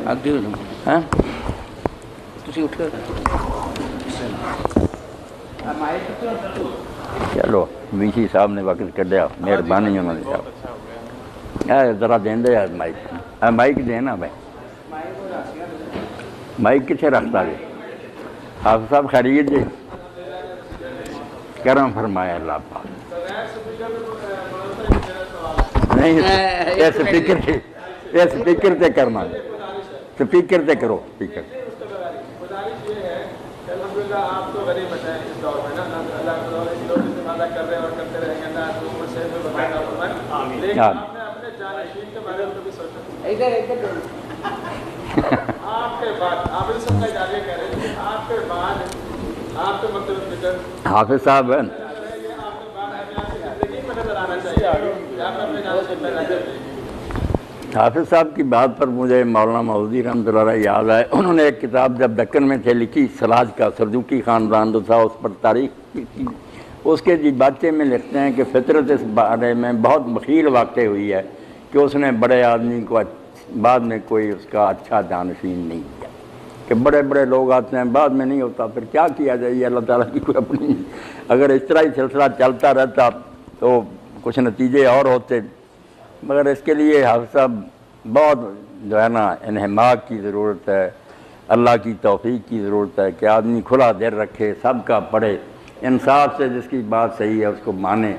آگے ہو جاؤ ہاں تسی اٹھ کر چلو ویسی صاحب نے وقت کڈیا مہربانی انہوں نے صاحب ذرا دیں دے یار مائک مائک دینا بھائی مائک کتنے رکھتا جی حافظ صاحب خیریت جی کرم فرمایا اللہ پاک نہیں یہ سپیکر تے کرنا سپیکر تے کرو سپیکر آپ تو غریب بتائیں اس دور میں نا اللہ کی لوگ استفادہ کر رہے ہیں اور کرتے رہیں گے اللہ تو عمر شہر میں بتائیں لیکن آپ نے اپنے جانشین کے بارے میں بھی سوچا آپ کے بعد آپ اس سب کا جانے کہہ رہے ہیں آپ کے بعد آپ کے مکتب فکر حافظ صاحب ہیں حافظ صاحب کی بات پر مجھے مولانا مودودی رحمۃ اللہ علیہ یاد آئے انہوں نے ایک کتاب جب دکن میں تھے لکھی سراج کا سلجوقی خاندان جو تھا اس پر تاریخ کی اس کے باچے میں لکھتے ہیں کہ فطرت اس بارے میں بہت بخیل واقع ہوئی ہے کہ اس نے بڑے آدمی کو بعد میں کوئی اس کا اچھا جانشین نہیں کیا کہ بڑے بڑے لوگ آتے ہیں بعد میں نہیں ہوتا پھر کیا کیا جائے اللہ تعالیٰ کی کوئی اپنی اگر اس طرح ہی سلسلہ چلتا رہتا تو کچھ نتیجے اور ہوتے مگر اس کے لیے حافظ صاحب بہت جو ہے نا انہماک کی ضرورت ہے اللہ کی توفیق کی ضرورت ہے کہ آدمی کھلا دل رکھے سب کا پڑھے انصاف سے جس کی بات صحیح ہے اس کو مانے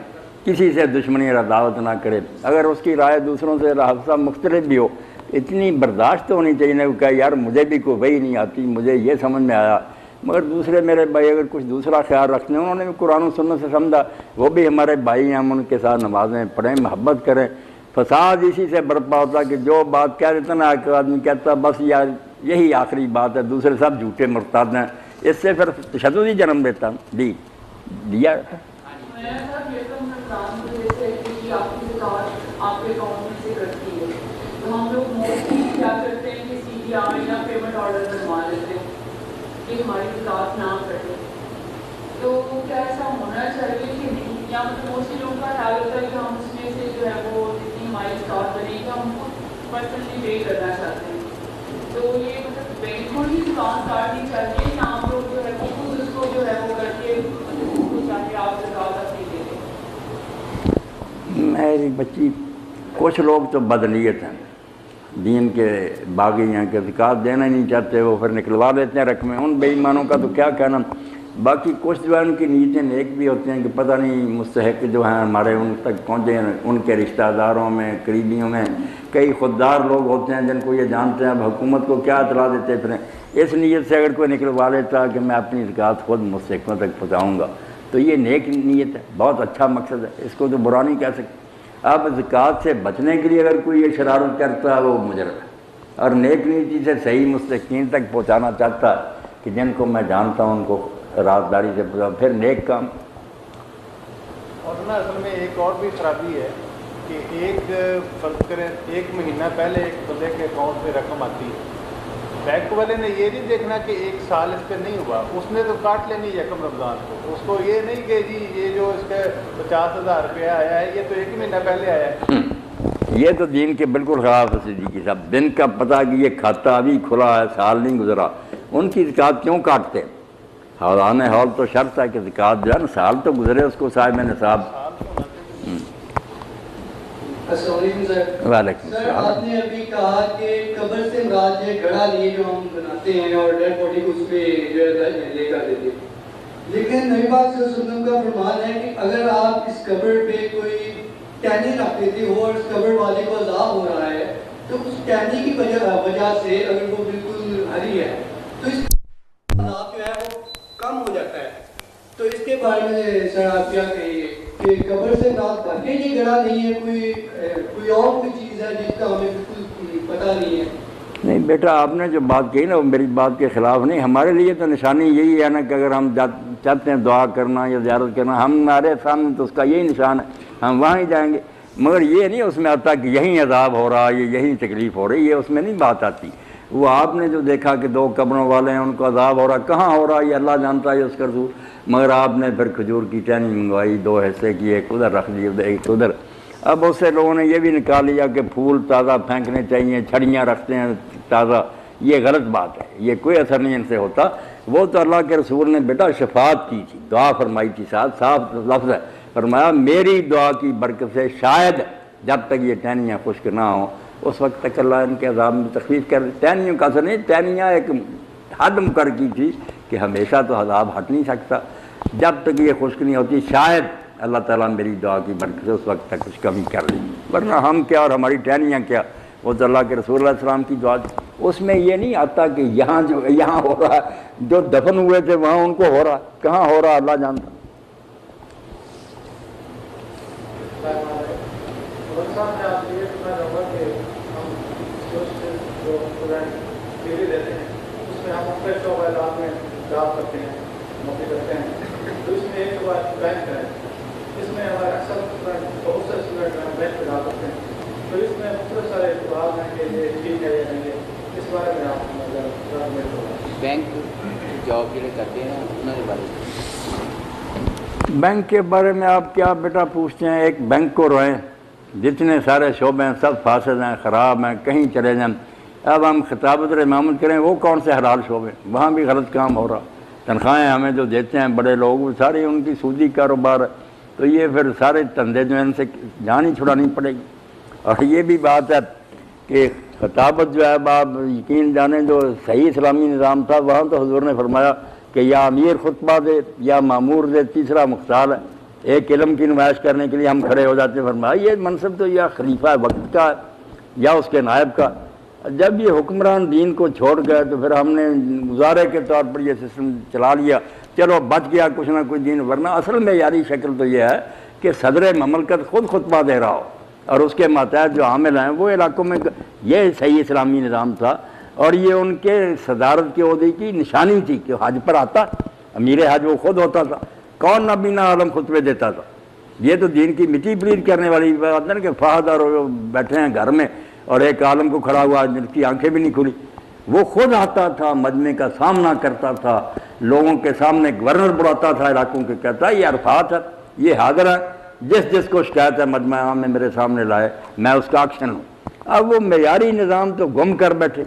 کسی سے دشمنی اور عداوت نہ کرے اگر اس کی رائے دوسروں سے حافظ صاحب مختلف بھی ہو اتنی برداشت ہونی چاہیے کہ کہا یار مجھے بھی کوئی وہی نہیں آتی مجھے یہ سمجھ میں آیا مگر دوسرے میرے بھائی اگر کچھ دوسرا خیال رکھتے ہیں انہوں نے بھی قرآن و سنت سے سمجھا وہ بھی ہمارے بھائی ہیں ہم ان کے ساتھ نمازیں پڑھیں محبت کریں فساد اسی سے برپا ہوتا کہ جو بات کہہ دیتا نا ایک آدمی کہتا بس یار یہی آخری بات ہے دوسرے سب جھوٹے مرتاد ہیں اس سے پھر تشدد ہی جنم دیتا جی دیا ہم لوگ موسٹلی کیا کرتے ہیں کہ سی ڈی آر یا پیمنٹ آرڈر بنوا لیتے ہیں کہ ہماری زکات نہ کٹے تو کیا ایسا ہونا چاہیے کہ نہیں یا مطلب موسٹلی لوگوں کا خیال ہوتا ہے کہ ہم اس میں سے جو ہے وہ جتنی ہماری زکات بنے گی ہم کو پرسنلی پے کرنا چاہتے ہیں تو یہ مطلب بینک کو ہی زکات کاٹنی چاہیے یا ہم لوگ جو ہے وہ خود اس کو جو ہے وہ کر کے اس کو چاہیے آپ زکات اپنی دے دیں میری بچی کچھ لوگ تو بدنیت ہیں دین کے باغی ہیں کہ زکات دینا ہی نہیں چاہتے وہ پھر نکلوا دیتے ہیں رقمیں ان بے ایمانوں کا تو کیا کہنا باقی کچھ جو ہے ان کی نیتیں نیک بھی ہوتے ہیں کہ پتہ نہیں مستحق جو ہیں ہمارے ان تک پہنچے ہیں ان کے رشتہ داروں میں قریبیوں میں کئی خوددار لوگ ہوتے ہیں جن کو یہ جانتے ہیں اب حکومت کو کیا اطلاع دیتے پھر اس نیت سے اگر کوئی نکلوا لیتا کہ میں اپنی زکات خود مستحقوں تک پہنچاؤں گا تو یہ نیک نیت ہے بہت اچھا مقصد ہے اس کو تو برا نہیں کہہ سکتے اب زکوٰۃ سے بچنے کے لیے اگر کوئی یہ شرارت کرتا ہے وہ مجرم ہے اور نیک نیتی سے صحیح مستحقین تک پہنچانا چاہتا ہے کہ جن کو میں جانتا ہوں ان کو رازداری سے پہنچاؤں پھر نیک کام اور نا اصل میں ایک اور بھی خرابی ہے کہ ایک فرض کریں ایک مہینہ پہلے ایک بندے کے اکاؤنٹ پہ رقم آتی ہے بینک والے نے یہ نہیں دیکھنا کہ ایک سال اس پہ نہیں ہوا اس نے تو کاٹ لینی یکم رمضان کو اس کو یہ نہیں کہ جی یہ جو اس کا 50,000 روپیہ آیا ہے یہ تو ایک مہینہ پہلے آیا ہے یہ تو دین کے بالکل خلاف ہے صدیقی صاحب دن کا پتہ کہ یہ کھاتا ابھی کھلا ہے سال نہیں گزرا ان کی زکوٰۃ کیوں کاٹتے حوالان حول تو شرط ہے کہ زکوٰۃ جو ہے نا سال تو گزرے اس کو صاحب نصاب السلام علیکم سر وعلیکم سر آپ نے ابھی کہا کہ قبر سے مراد ہے گھڑا لیے جو ہم بناتے ہیں اور ڈیڈ باڈی کو اس پہ جو ہے لے کر دیتے ہیں لیکن نبی پاک صلی اللہ علیہ وسلم کا فرمان ہے کہ اگر آپ اس قبر پہ کوئی ٹہنی رکھ دیتے ہو اور اس قبر والے کو عذاب ہو رہا ہے تو اس ٹہنی کی وجہ سے اگر وہ بالکل ہری ہے تو اس عذاب جو ہے وہ کم ہو جاتا ہے تو اس کے بارے میں سر آپ کیا کہیے کہ قبر سے مراد واقعی یہ گڑھا نہیں ہے کوئی اور کوئی چیز ہے جس کا ہمیں بالکل پتہ نہیں ہے نہیں بیٹا آپ نے جو بات کہی نا وہ میری بات کے خلاف نہیں ہمارے لیے تو نشانی یہی ہے نا کہ اگر ہم چاہتے ہیں دعا کرنا یا زیارت کرنا ہمارے سامنے تو اس کا یہی نشان ہے ہم وہاں ہی جائیں گے مگر یہ نہیں اس میں آتا کہ یہیں عذاب ہو رہا ہے یہیں تکلیف ہو رہی ہے اس میں نہیں بات آتی وہ آپ نے جو دیکھا کہ 2 قبروں والے ہیں ان کو عذاب ہو رہا کہاں ہو رہا یہ اللہ جانتا ہے اس کا رسول مگر آپ نے پھر کھجور کی ٹہنی منگوائی 2 حصے کی ایک ادھر رکھ دی ایک ادھر اب بہت سے لوگوں نے یہ بھی نکال لیا کہ پھول تازہ پھینکنے چاہیے، چھڑیاں رکھتے ہیں تازہ، یہ غلط بات ہے، یہ کوئی اثر نہیں ان سے ہوتا۔ وہ تو اللہ کے رسول نے بیٹا شفاعت کی تھی، دعا فرمائی تھی، ساتھ صاف لفظ ہے، فرمایا میری دعا کی برکت سے شاید جب تک یہ ٹہنیاں خشک نہ ہوں اس وقت تک اللہ ان کے عذاب میں تخفیف کر دے۔ ٹہنیوں کا اثر نہیں، ٹہنیاں ایک حد مقرر کی تھی کہ ہمیشہ تو عذاب ہٹ نہیں سکتا، جب تک یہ خشک نہیں ہوتی شاید اللہ تعالیٰ میری دعا کی برکت سے اس وقت تک کچھ کمی کر لی، ورنہ ہم کیا اور ہماری ٹہنیاں کیا، وہ تو اللہ کے رسول علیہ السلام کی دعا تھی۔ اس میں یہ نہیں آتا کہ یہاں ہو رہا ہے، جو دفن ہوئے تھے وہاں ان کو ہو رہا، کہاں ہو رہا اللہ جانتا۔ بینک کے بارے میں آپ کیا بیٹا پوچھتے ہیں؟ ایک بینک کو روئیں، جتنے سارے شعبے ہیں سب فاسد ہیں، خراب ہیں، کہیں چلے جائیں۔ اب ہم خطابت اور امامت کریں، وہ کون سے حلال شعبے، وہاں بھی غلط کام ہو رہا، تنخواہیں ہمیں جو دیتے ہیں بڑے لوگ وہ ساری ان کی سودی کاروبار ہے، تو یہ پھر سارے دھندے جو ہیں ان سے جان ہی چھڑانی پڑے گی۔ اور یہ بھی بات ہے کہ خطابت جو ہے آپ یقین جانیں جو صحیح اسلامی نظام تھا وہاں تو حضور نے فرمایا کہ یا امیر خطبہ دے یا مامور دے، تیسرا مختار ہے، ایک علم کی نمائش کرنے کے لیے ہم کھڑے ہو جاتے ہیں، فرمایا یہ منصب تو یا خلیفہ وقت کا ہے یا اس کے نائب کا۔ جب یہ حکمران دین کو چھوڑ گئے تو پھر ہم نے گزارے کے طور پر یہ سسٹم چلا لیا، چلو بچ گیا کچھ نہ کچھ دین، ورنہ اصل میں یاری شکل تو یہ ہے کہ صدر مملکت خود خطبہ دے رہا ہو اور اس کے ماتحت جو عامل ہیں وہ علاقوں میں، یہ صحیح اسلامی نظام تھا اور یہ ان کے صدارت کے عہدے کی نشانی تھی کہ حج پر آتا، امیر حج وہ خود ہوتا تھا، کون نابینا عالم خطبے دیتا تھا۔ یہ تو دین کی مٹی بلید کرنے والی بات ہے کہ فہد اور بیٹھے ہیں گھر میں اور ایک عالم کو کھڑا ہوا جن کی آنکھیں بھی نہیں کھلی، وہ خود آتا تھا، مجمع کا سامنا کرتا تھا، لوگوں کے سامنے گورنر بلاتا تھا علاقوں کے، کہتا ہے یہ عرفات ہے، یہ حاضر ہے، جس کو شکایت ہے مجمع عام میں میرے سامنے لائے، میں اس کا ایکشن ہوں۔ اب وہ معیاری نظام تو گم کر بیٹھے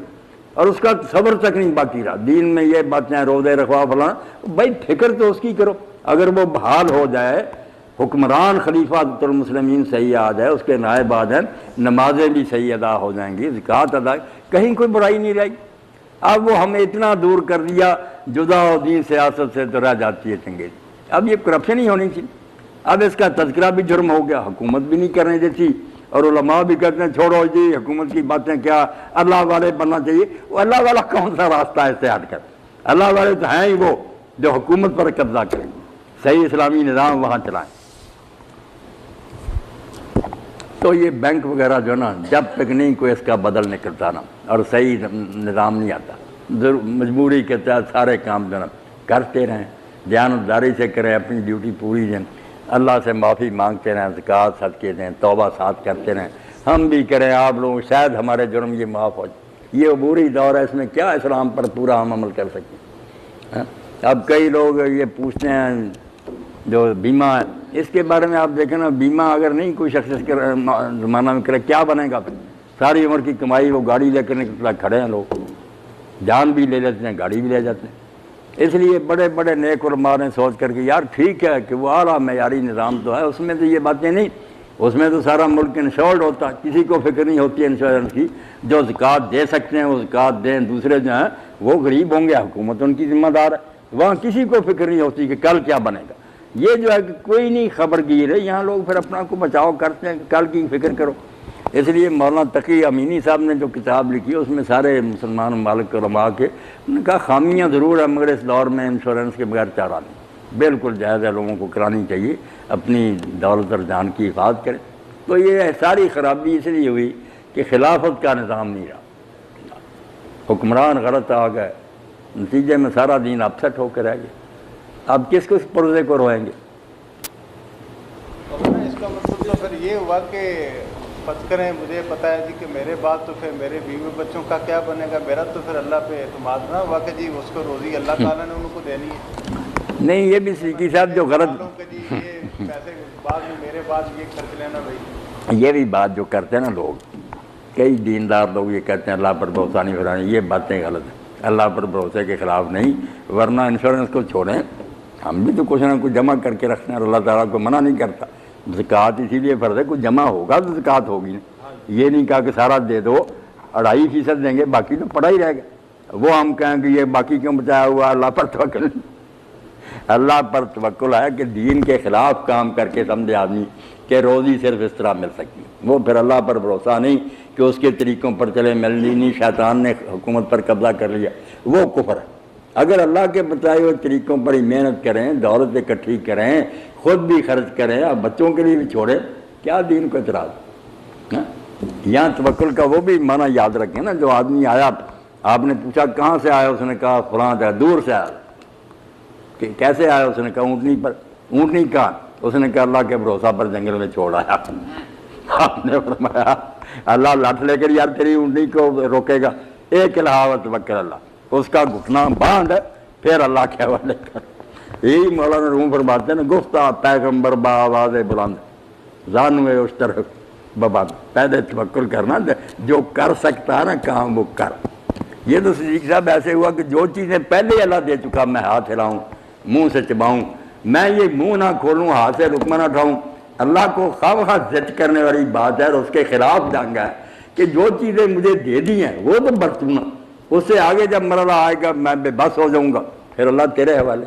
اور اس کا صبر تک نہیں باقی رہا۔ دین میں یہ باتیں روزے رکھوا فلاں، بھائی فکر تو اس کی کرو، اگر وہ بحال ہو جائے، حکمران خلیفہ المسلمین صحیح آ جائے، اس کے نائب آ جائیں، نمازیں بھی صحیح ادا ہو جائیں گی، زکوٰۃ ادا، کہیں کوئی برائی نہیں رہی۔ اب وہ ہمیں اتنا دور کر دیا، جدا و دین سیاست سے تو رہ جاتی ہے چنگیز۔ اب یہ کرپشن ہی ہونی چاہیے، اب اس کا تذکرہ بھی جرم ہو گیا، حکومت بھی نہیں کرنے دیتی اور علماء بھی کہتے ہیں چھوڑو جی حکومت کی باتیں، کیا اللہ والے بننا چاہیے۔ وہ اللہ والا کون سا راستہ ہے اس سے ہٹ کر؟ اللہ والے تو ہیں ہی وہ جو حکومت پر قبضہ کریں، صحیح اسلامی نظام وہاں چلائیں۔ تو یہ بینک وغیرہ جو نا جب تک نہیں کوئی اس کا بدل نکلتا نا اور صحیح نظام نہیں آتا، مجبوری کے تحت سارے کام جو نا کرتے رہیں، دیانتداری سے کریں، اپنی ڈیوٹی پوری دیں، اللہ سے معافی مانگتے رہیں، زکوٰۃ صدقے دیں، توبہ ساتھ کرتے رہیں، ہم بھی کریں، آپ لوگ شاید ہمارے جرم یہ معاف ہو جائے۔ یہ عبوری دور ہے، اس میں کیا اسلام پر پورا ہم عمل کر سکیں۔ اب کئی لوگ یہ پوچھتے ہیں جو بیمہ ہے اس کے بارے میں، آپ دیکھیں نا بیمہ اگر نہیں کوئی شخص اس کے زمانہ میں کرے کیا بنے گا؟ پھر ساری عمر کی کمائی وہ گاڑی لے کر نکلتا، کھڑے ہیں لوگ، جان بھی لے لیتے ہیں، گاڑی بھی لے جاتے ہیں۔ اس لیے بڑے بڑے نیک علماء نے سوچ کر کے یار ٹھیک ہے کہ وہ اعلیٰ معیاری نظام تو ہے، اس میں تو یہ باتیں نہیں، اس میں تو سارا ملک انشورڈ ہوتا، کسی کو فکر نہیں ہوتی انشورنس کی، جو زکوٰۃ دے سکتے ہیں وہ زکوٰۃ دیں، دوسرے جو ہیں وہ غریب ہوں گے، حکومت ان کی ذمہ دار ہے، وہاں کسی کو فکر نہیں ہوتی کہ کل کیا بنے گا۔ یہ جو ہے کہ کوئی نہیں خبر گیر ہے، یہاں لوگ پھر اپنا کو بچاؤ کرتے ہیں کہ کل کی فکر کرو۔ اس لیے مولانا تقی امینی صاحب نے جو کتاب لکھی ہے اس میں سارے مسلمان ممالک علماء کے انہوں نے کہا خامیاں ضرور ہیں مگر اس دور میں انشورنس کے بغیر چارہ نہیں، بالکل جائز ہے، لوگوں کو کرانی چاہیے، اپنی دولت اور جان کی حفاظت کریں۔ تو یہ ساری خرابی اس لیے ہوئی کہ خلافت کا نظام نہیں رہا، حکمران غلط آ گئے، نتیجے میں سارا دین اپسٹ ہو کے رہ گیا۔ اب کس پروزے کو روئیں گے؟ اس کا مطلب تو پھر یہ ہوا کہ فرض کریں مجھے پتہ ہے جی کہ میرے بعد تو پھر میرے بیوی بچوں کا کیا بنے گا، میرا تو پھر اللہ پہ اعتماد نہ ہوا کہ جی اس کو روزی اللہ تعالیٰ نے ان کو دینی ہے۔ نہیں، یہ بھی سیکی صاحب جو غلط جی یہ پیسے بعد میں میرے بعد یہ خرچ لینا بھائی، یہ بھی بات جو کرتے ہیں نا لوگ، کئی دیندار لوگ یہ کہتے ہیں اللہ پر بھروسہ نہیں کرانا، یہ باتیں غلط ہیں، اللہ پر بھروسے کے خلاف نہیں، ورنہ انشورنس کو چھوڑیں، ہم بھی تو کچھ نہ کچھ جمع کر کے رکھتے ہیں، اللہ تعالیٰ کو منع نہیں کرتا، زکوٰۃ اسی لیے فرض ہے، کچھ جمع ہوگا تو زکوٰۃ ہوگی نا، یہ نہیں کہا کہ سارا دے دو، 2.5% دیں گے باقی تو پڑا ہی رہے گا، وہ ہم کہیں کہ یہ باقی کیوں بچایا ہوا، اللہ پر توکل نہیں، اللہ پر توکل ہے کہ دین کے خلاف کام کر کے سمجھے آدمی کہ روزی صرف اس طرح مل سکتی ہے، وہ پھر اللہ پر بھروسہ نہیں کہ اس کے طریقوں پر چلے، ملنی نہیں، شیطان نے حکومت پر قبضہ کر لیا، وہ کفر ہے۔ اگر اللہ کے بتائے ہوئے طریقوں پر ہی محنت کریں، دولت اکٹھی کریں، خود بھی خرچ کریں اور بچوں کے لیے بھی چھوڑیں، کیا دین کو اعتراض؟ یہاں توکل کا وہ بھی معنی یاد رکھیں نا، جو آدمی آیا، آپ نے پوچھا کہاں سے آیا، اس نے کہا فلاں جگہ، دور سے آیا، کہ کیسے آیا، اس نے کہا اونٹنی پر، اونٹنی کہاں، اس نے کہا اللہ کے بھروسہ پر جنگل میں چھوڑ آیا، آپ نے فرمایا اللہ لٹ لے کر یار تیری اونٹنی کو روکے گا، ایک الہا توکل اللہ، اس کا گھٹنا باندھ پھر اللہ کے حوالے کر۔ یہی مولانا روم فرماتے ہیں نا، گفتہ پیغمبر بآواز بلند زانوے اس طرح بابا، پہلے توکل کرنا، جو کر سکتا ہے نا کام وہ کر۔ یہ تو صدیق صاحب ایسے ہوا کہ جو چیزیں پہلے اللہ دے چکا، میں ہاتھ ہلاؤں، منہ سے چباؤں، میں یہ منہ نہ کھولوں، ہاتھ سے رکمہ نہ اٹھاؤں، اللہ کو خواہ زد کرنے والی بات ہے، اور اس کے خلاف جنگ ہے کہ جو چیزیں مجھے دے دی ہیں وہ تو برتوں نا، اس سے آگے جب مرحلہ آئے گا میں بے بس ہو جاؤں گا، پھر اللہ تیرے حوالے۔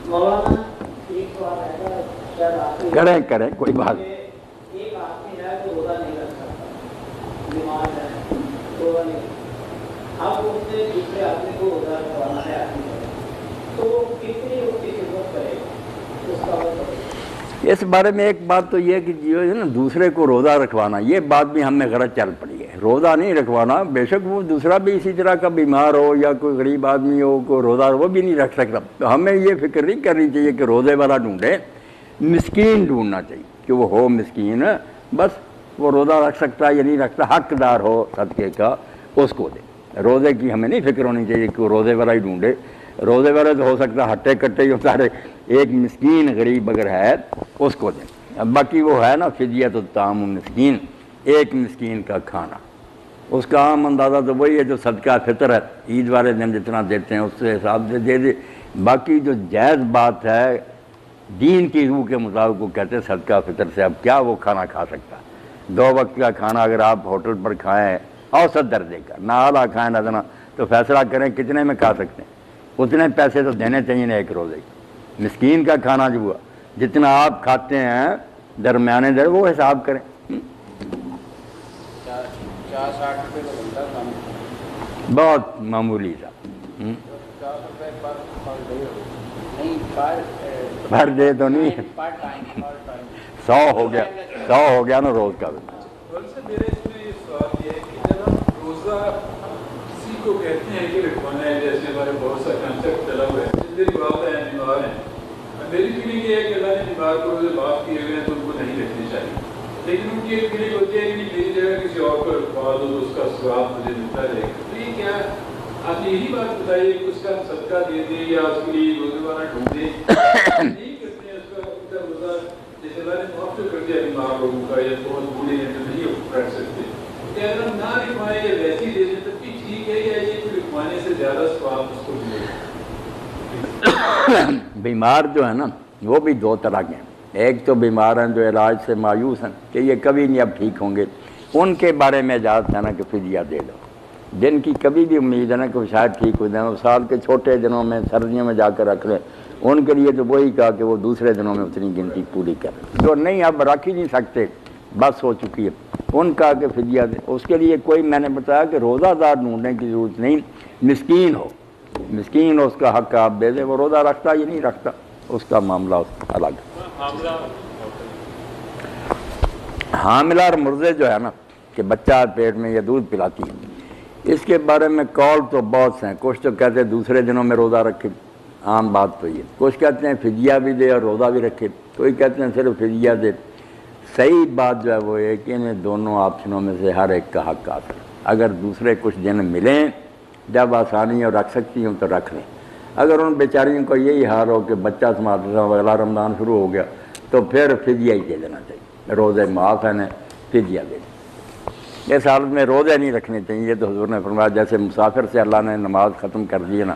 مولانا ایک سوال ہے، شاید آپ سے کریں کوئی بات، ایک آدمی ہے جو روزہ نہیں رکھ سکتا، بیمار ہے، روزہ نہیں، اب اس نے دوسرے آدمی کو روزہ رکھوانا ہے، تو کتنی اس کی خدمت کرے، اس کا وہ کرے؟ اس بارے میں ایک بات تو یہ ہے کہ جو ہے نا دوسرے کو روزہ رکھوانا، یہ بات بھی ہم میں غلط چل پڑی ہے، روزہ نہیں رکھوانا، بے شک وہ دوسرا بھی اسی طرح کا بیمار ہو یا کوئی غریب آدمی ہو، کوئی روزہ وہ بھی نہیں رکھ سکتا، ہمیں یہ فکر نہیں کرنی چاہیے کہ روزے والا ڈھونڈے، مسکین ڈھونڈنا چاہیے کہ وہ ہو مسکین، بس وہ روزہ رکھ سکتا ہے یا نہیں رکھتا، حقدار ہو صدقے کا اس کو دے، روزے کی ہمیں نہیں فکر ہونی چاہیے کہ وہ روزے والا ہی ڈھونڈے، روزے والے تو ہو سکتا ہے ہٹے کٹے ہی ہوتا رہے، ایک مسکین غریب اگر ہے اس کو دیں، باقی وہ ہے نا فدیۃ الطعام مسکین، ایک مسکین کا کھانا، اس کا عام اندازہ تو وہی ہے جو صدقہ فطر ہے، عید والے دن جتنا دیتے ہیں اس سے حساب سے دے دے، باقی جو جائز بات ہے دین کی روح کے مطابق وہ کہتے ہیں صدقہ فطر سے، اب کیا وہ کھانا کھا سکتا، 2 وقت کا کھانا اگر آپ ہوٹل پر کھائیں اوسط درجے کا، نہ اعلیٰ کھائیں نہ ادنا، تو فیصلہ کریں کتنے میں کھا سکتے ہیں، اتنے پیسے تو دینے چاہیے نا ایک روزے کی، مسکین کا کھانا جو ہوا جتنا آپ کھاتے ہیں درمیانے در وہ حساب کریں۔ 60 روپے کا بنتا کام، بہت معمولی تھا، 50 روپے پر نہیں، بھر دے تو نہیں، 100 ہو گیا نا روز کا۔ سے میرے اس میں یہ سوال یہ ہے کہ جب ہم روزہ کسی کو کہتے ہیں کہ رکھوانا ہے، جیسے ہمارے بہت سا کنسپٹ چلا ہوا ہے، جن دن بات ہے بیمار ہیں، میری فیلنگ یہ ہے کہ اللہ نے بیمار کو روزے معاف کیے ہوئے ہیں تو ان کو نہیں رکھنی چاہیے، لیکن ان کی ایک فیلنگ ہوتی ہے کہ نہیں میری جگہ کسی اور کو رکھوا دو تو اس کا ثواب مجھے ملتا رہے گا، تو یہ کیا آپ نے یہی بات بتائیے کہ اس کا صدقہ دے دیں یا اس کے لیے روزے والا ڈھونڈ دیں، نہیں کرتے ہیں اس کا روزہ، جیسے اللہ نے معاف تو کر دیا بیمار لوگوں کا یا بہت بوڑھے ہیں جو نہیں رکھ سکتے، کہ اگر ہم نہ رکھوائیں یا ویسی دے دیں تب بھی ٹھیک ہے یا یہ کوئی رکھوانے سے زیادہ ثواب اس کو ملے گا؟ بیمار جو ہے نا وہ بھی 2 طرح کے ہیں، ایک تو بیمار ہیں جو علاج سے مایوس ہیں کہ یہ کبھی نہیں اب ٹھیک ہوں گے، ان کے بارے میں اجازت ہے نا کہ فدیہ دے دو، جن کی کبھی بھی امید ہے نا کہ وہ شاید ٹھیک ہو جائیں، وہ سال کے چھوٹے دنوں میں سردیوں میں جا کر رکھ لیں، ان کے لیے تو وہی کہا کہ وہ دوسرے دنوں میں اتنی گنتی پوری کریں، جو نہیں اب رکھ ہی نہیں سکتے بس ہو چکی ہے ان کا کہ فدیہ دے، اس کے لیے کوئی میں نے بتایا کہ روزہ دار ڈھونڈنے کی ضرورت نہیں، مسکین ہو، مسکین اس کا حق آپ دے دیں، وہ روزہ رکھتا یا نہیں رکھتا اس کا معاملہ اس کا الگ ہے۔ حاملہ اور مرضع جو ہے نا کہ بچہ پیٹ میں یا دودھ پلاتی ہے، اس کے بارے میں قول تو بہت سے ہیں، کچھ تو کہتے ہیں دوسرے دنوں میں روزہ رکھے، عام بات تو یہ، کچھ کہتے ہیں فدیہ بھی دے اور روزہ بھی رکھے، کوئی کہتے ہیں صرف فدیہ دے، صحیح بات جو ہے وہ ہے کہ انہیں دونوں آپشنوں میں سے ہر ایک کا حق آتا ہے، اگر دوسرے کچھ دن ملیں جب آسانی اور رکھ سکتی ہوں تو رکھ لیں، اگر ان بیچاریوں کو یہی حال ہو کہ بچہ سنبھالتا اگلا رمضان شروع ہو گیا تو پھر فدیہ ہی دے دینا چاہیے، روزے معاف ہیں فدیہ دے دیں۔ اس حالت میں روزے نہیں رکھنے چاہیے، یہ تو حضور نے فرمایا جیسے مسافر سے اللہ نے نماز ختم کر دی ہے نا،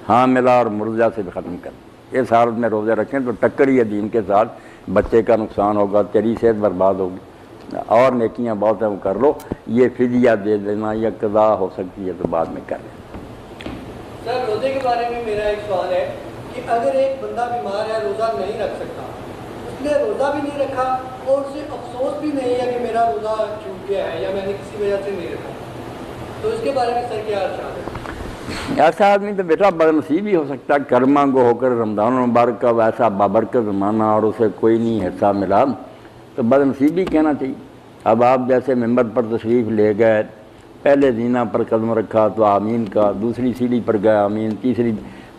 حاملہ اور مرضع سے بھی ختم کر دی۔ اس حالت میں روزے رکھیں تو ٹکر ہی ہے دین کے ساتھ، بچے کا نقصان ہوگا، تیری صحت برباد ہوگی، اور نیکیاں بہت ہیں وہ کر لو، یہ فدیہ دے دینا یا قضا ہو سکتی ہے تو بعد میں کر لیں۔ سر روزے کے بارے میں میرا ایک سوال ہے کہ اگر ایک بندہ بیمار ہے، روزہ نہیں رکھ سکتا، اس نے روزہ بھی نہیں رکھا اور اسے افسوس بھی نہیں ہے کہ میرا روزہ چھوٹ گیا ہے یا میں نے کسی وجہ سے نہیں رکھا، تو اس کے بارے میں سر کیا ارشاد ہے؟ ایسا آدمی تو بیٹا بدنصیب ہی ہو سکتا ہے، کرما گو ہو کر رمضان المبارک کا ویسا بابرکت زمانہ اور اسے کوئی نہیں حصہ ملا تو بدنصیب ہی کہنا چاہیے۔ اب آپ جیسے ممبر پر تشریف لے گئے، پہلے زینہ پر قدم رکھا تو آمین کا، دوسری سیڑھی پر گئے آمین، تیسری،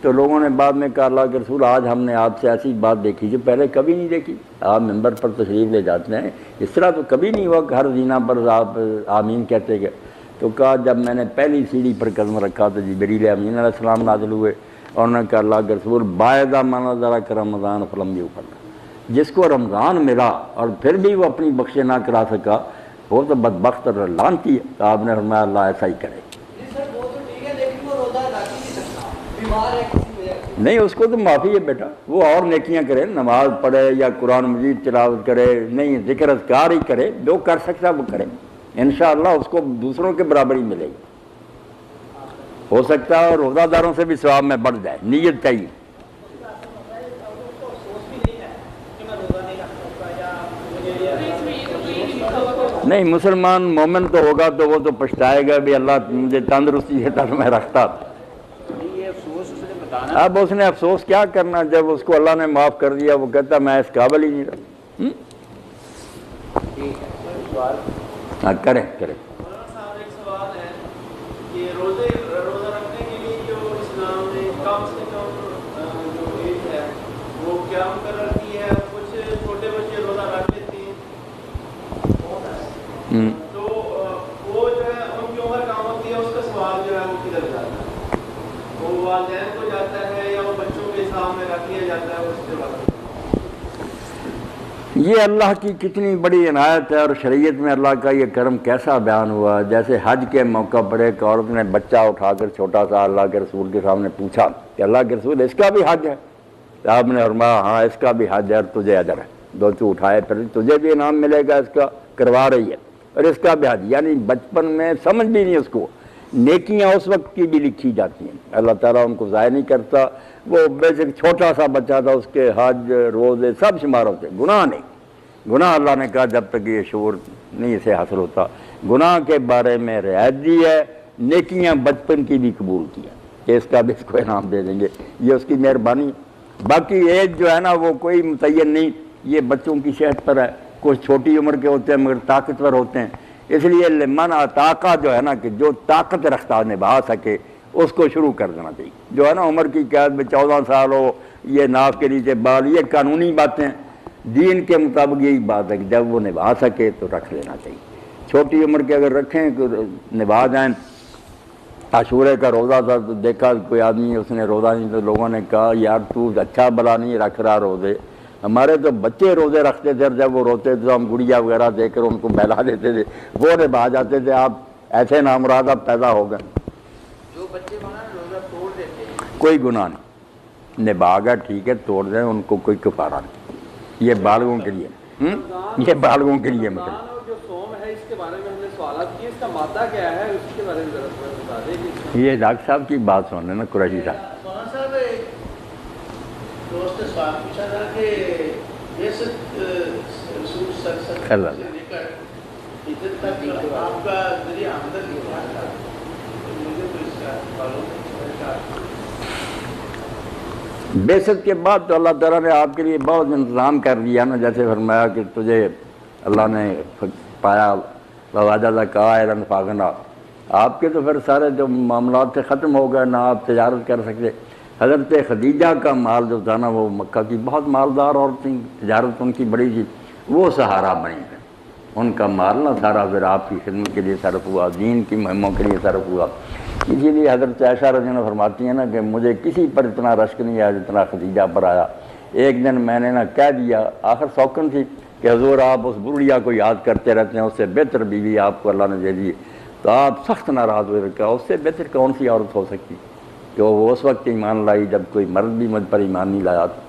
تو لوگوں نے بعد میں کہا اللہ کے رسول آج ہم نے آپ سے ایسی بات دیکھی جو پہلے کبھی نہیں دیکھی۔ آپ ممبر پر تشریف لے جاتے ہیں، اس طرح تو کبھی نہیں ہوا کہ ہر زینہ پر آپ آمین کہتے گئے۔ تو کہا جب میں نے پہلی سیڑھی پر قدم رکھا تو جبریل امین علیہ السلام نازل ہوئے اور انہوں نے کہا اللہ کے رسول باعدہ مانا ذرا کہ رمضان فلم بھی اوپر، جس کو رمضان ملا اور پھر بھی وہ اپنی بخشے نہ کرا سکا وہ تو بدبخت اور لعنتی ہے۔ تو آپ نے فرمایا اللہ ایسا ہی کرے۔ جی سر وہ تو ٹھیک ہے لیکن وہ روزہ رکھ ہی نہیں سکتا، بیمار ہے کسی وجہ سے۔ نہیں، اس کو تو معافی ہے بیٹا، وہ اور نیکیاں کرے، نماز پڑھے یا قرآن مجید تلاوت کرے، نہیں ذکر اذکار ہی کرے، جو کر سکتا وہ کرے، انشاءاللہ اس کو دوسروں کے برابر ہی ملے گی۔ ہو سکتا ہے اور روزہ داروں سے بھی ثواب میں بڑھ جائے، نیت چاہیے۔ نہیں، مسلمان مومن تو ہوگا تو وہ تو پچھتائے گا بھی اللہ مجھے تندرستی ہے تب میں رکھتا تھا۔ اب اس نے افسوس کیا کرنا جب اس کو اللہ نے معاف کر دیا، وہ کہتا میں اس قابل ہی نہیں رہا۔ ہاں کریں کریں۔ مولانا صاحب ایک سوال ہے کہ روزہ رکھنے کے لیے جو اسلام نے کم سے کم جو ایج ہے وہ کیا مقرر کی ہے؟ کچھ چھوٹے بچے روزہ رکھ لیتے ہیں تو وہ جو ہے ان کی عمر کم ہوتی ہے، اس کا سوال جو ہے وہ کدھر جاتا ہے؟ وہ والدین کو جاتا ہے یا وہ بچوں کے حساب میں رکھ لیا جاتا ہے اس کے بعد؟ یہ اللہ کی کتنی بڑی عنایت ہے اور شریعت میں اللہ کا یہ کرم کیسا بیان ہوا۔ جیسے حج کے موقع پر ایک عورت نے بچہ اٹھا کر چھوٹا سا اللہ کے رسول کے سامنے پوچھا کہ اللہ کے رسول اس کا بھی حج ہے؟ تو آپ نے فرمایا ہاں اس کا بھی حج ہے اور تجھے اجر ہے، دو تو اٹھائے پھر تجھے بھی انعام ملے گا، اس کا کروا رہی ہے اور اس کا بھی حج، یعنی بچپن میں سمجھ بھی نہیں اس کو، نیکیاں اس وقت کی بھی لکھی جاتی ہیں، اللہ تعالیٰ ان کو ضائع نہیں کرتا۔ وہ بیسک چھوٹا سا بچہ تھا، اس کے حج روزے سب شمار ہوتے، گناہ نہیں، گناہ اللہ نے کہا جب تک یہ شعور نہیں اسے حاصل ہوتا، گناہ کے بارے میں رعایت دی ہے، نیکیاں بچپن کی بھی قبول کیا کہ اس کا بھی اس کو انعام دے دیں گے، یہ اس کی مہربانی۔ باقی ایج جو ہے نا وہ کوئی متعین نہیں، یہ بچوں کی صحت پر ہے، کچھ چھوٹی عمر کے ہوتے ہیں مگر طاقتور ہوتے ہیں، اس لیے لمن طاقہ جو ہے نا کہ جو طاقت رکھتا نبھا سکے اس کو شروع کر دینا چاہیے۔ جو ہے نا عمر کی قید میں 14 سال ہو، یہ ناف کے نیچے بال، یہ قانونی باتیں، دین کے مطابق یہی بات ہے کہ جب وہ نبھا سکے تو رکھ لینا چاہیے۔ چھوٹی عمر کے اگر رکھیں تو نبھا جائیں۔ عاشورے کا روزہ تھا تو دیکھا کوئی آدمی اس نے روزہ نہیں، تو لوگوں نے کہا یار تو اچھا بلا نہیں رکھ رہا روزے، ہمارے تو بچے روزے رکھتے تھے اور جب وہ روتے تھے تو ہم گڑیا وغیرہ دے کر ان کو بہلا دیتے تھے، وہ نبھا جاتے تھے، آپ ایسے نامراد اب پیدا ہو گئے۔ جو بچے روزہ توڑ دیتے ہیں کوئی گناہ نہیں، نبھا گا ٹھیک ہے، توڑ دیں ان کو کوئی کفارہ نہیں، یہ بالغوں کے لیے، یہ بالغوں کے لیے مطلب۔ اور جو سوم ہے اس کے بارے میں ہم نے سوالات کیے، اس کا مادہ کیا ہے اس کے بارے میں ذرا تھوڑا بتا دیں۔ یہ ڈاکٹر صاحب کی بات سن لینا قریشی صاحب۔ مولانا صاحب دوست نے سوال پوچھا تھا کہ جیسے رسول صلی اللہ علیہ وسلم سے لے کر ادھر تک آپ کا ذریعہ آمدن کیا تھا، مجھے تو اس کا معلوم نہیں۔ بعثت کے بعد تو اللہ تعالیٰ نے آپ کے لیے بہت انتظام کر دیا نا، جیسے فرمایا کہ تجھے اللہ نے پایا وواجہ قائلا فاغنا، آپ کے تو پھر سارے جو معاملات سے ختم ہو گئے، نہ آپ تجارت کر سکتے۔ حضرت خدیجہ کا مال جو تھا نا، وہ مکہ کی بہت مالدار عورتیں، تجارت ان کی بڑی تھی، وہ سہارا بنی ہے، ان کا مال نہ سارا پھر آپ کی خدمت کے لیے صرف ہوا، دین کی مہموں کے لیے صرف ہوا۔ اسی لیے حضرت عائشہ رضی اللہ عنہا فرماتی ہیں نا کہ مجھے کسی پر اتنا رشک نہیں آیا جتنا خدیجہ پر آیا، ایک دن میں نے کہہ دیا، آخر سوکن تھی کہ حضور آپ اس بڑھیا کو یاد کرتے رہتے ہیں، اس سے بہتر بیوی آپ کو اللہ نے دے دی، تو آپ سخت ناراض ہوئے، کہا اس سے بہتر کون سی عورت ہو سکتی کہ وہ اس وقت ایمان لائی جب کوئی مرد بھی مجھ پر ایمان نہیں لایا تھا،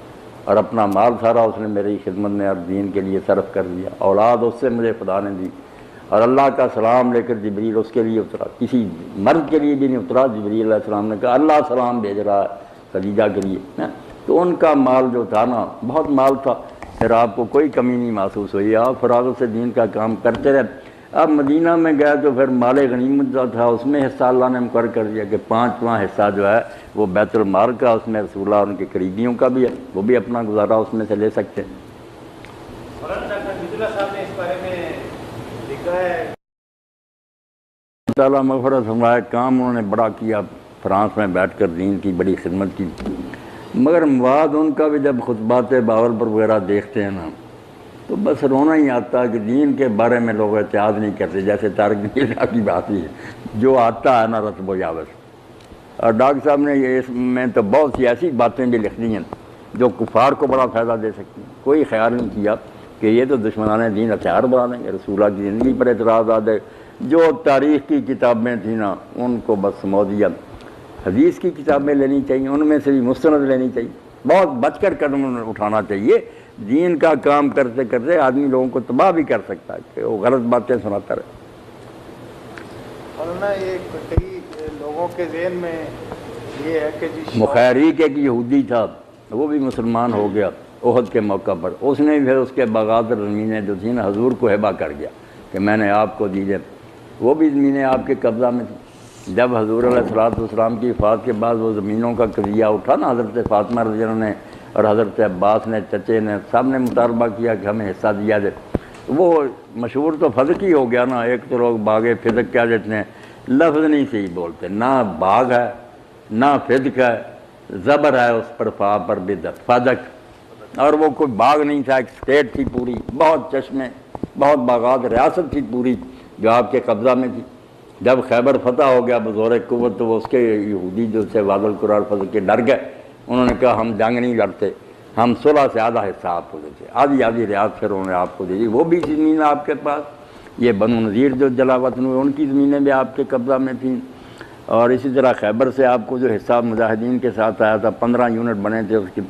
اور اپنا مال سارا اس نے میری خدمت میں اور دین کے لیے صرف کر دیا، اولاد اس سے مجھے خدا نے دی، اور اللہ کا سلام لے کر جبریل اس کے لیے اترا، کسی مرد کے لیے بھی نہیں اترا، جبریل علیہ السلام نے کہا اللہ سلام بھیج رہا ہے خدیجہ کے لیے، تو ان کا مال جو تھا نا بہت مال تھا، پھر آپ کو کوئی کمی نہیں محسوس ہوئی، آپ فراغت سے دین کا کام کرتے رہے۔ اب مدینہ میں گئے تو پھر مال غنیمت جو تھا اس میں حصہ اللہ نے مقرر کر دیا کہ 5واں حصہ جو ہے وہ بیت المال کا، اس میں رسول اللہ ان کے قریبیوں کا بھی ہے، وہ بھی اپنا گزارا اس میں سے لے سکتے ہیں۔ تعالیٰ مغفرت فرمائے، کام انہوں نے بڑا کیا، فرانس میں بیٹھ کر دین کی بڑی خدمت کی، مگر مواد ان کا بھی جب خطبات باولپور وغیرہ دیکھتے ہیں نا تو بس رونا ہی آتا ہے کہ دین کے بارے میں لوگ احتیاط نہیں کرتے، جیسے طارق میرزا کی بات ہی ہے، جو آتا ہے نا رتب و یابس۔ اور ڈاکٹر صاحب نے اس میں تو بہت سی ایسی باتیں بھی لکھ دی ہیں جو کفار کو بڑا فائدہ دے سکتی ہیں، کوئی خیال نہیں کیا کہ یہ تو دشمنان دین ہتھیار بنا دیں گے، رسول اللہ کی زندگی پر اعتراضات ہے، جو تاریخ کی کتابیں تھیں نا ان کو بس سمو دیا، حدیث کی کتابیں لینی چاہیے، ان میں سے بھی مستند لینی چاہیے، بہت بچ کر قدم اٹھانا چاہیے، دین کا کام کرتے کرتے آدمی لوگوں کو تباہ بھی کر سکتا ہے کہ وہ غلط باتیں سناتا رہے۔ اور نا یہ کئی لوگوں کے ذہن میں یہ ہے کہ مخیریق ایک یہودی تھا، وہ بھی مسلمان ہو گیا احد کے موقع پر، اس نے پھر اس کے بغادر زمینیں جو تھیں نا حضور کو ہبہ کر گیا کہ میں نے آپ کو دی، وہ بھی زمینیں آپ کے قبضہ میں تھیں۔ جب حضور علیہ السلام کی وفات کے بعد وہ زمینوں کا قضیہ اٹھا نا، حضرت فاطمہ رضی اللہ نے اور حضرت عباس نے، چچے نے، سب نے مطالبہ کیا کہ ہمیں حصہ دیا جائے، وہ مشہور تو فدق ہی ہو گیا نا، ایک تو لوگ باغ فدق کیا دیتے ہیں، لفظ نہیں صحیح بولتے، نہ باغ ہے نہ فدق ہے، زبر ہے اس پر، فا پر بدت فدق، اور وہ کوئی باغ نہیں تھا، ایک اسٹیٹ تھی پوری، بہت چشمے، بہت باغات، ریاست تھی پوری جو آپ کے قبضہ میں تھی۔ جب خیبر فتح ہو گیا بزور قوت تو وہ اس کے یہودی جو سے واد القرار فضل کے ڈر گئے، انہوں نے کہا ہم جنگ نہیں لڑتے، ہم صلح سے آدھا حصہ آپ کو دیتے، آدھی رعایت پھر انہوں نے آپ کو دے دی، وہ بھی زمین آپ کے پاس۔ یہ بنو نذیر جو جلا وطن ہوئے ان کی زمینیں بھی آپ کے قبضہ میں تھیں، اور اسی طرح خیبر سے آپ کو جو حصہ مجاہدین کے ساتھ آیا تھا، 15 یونٹ بنے تھے اس کے،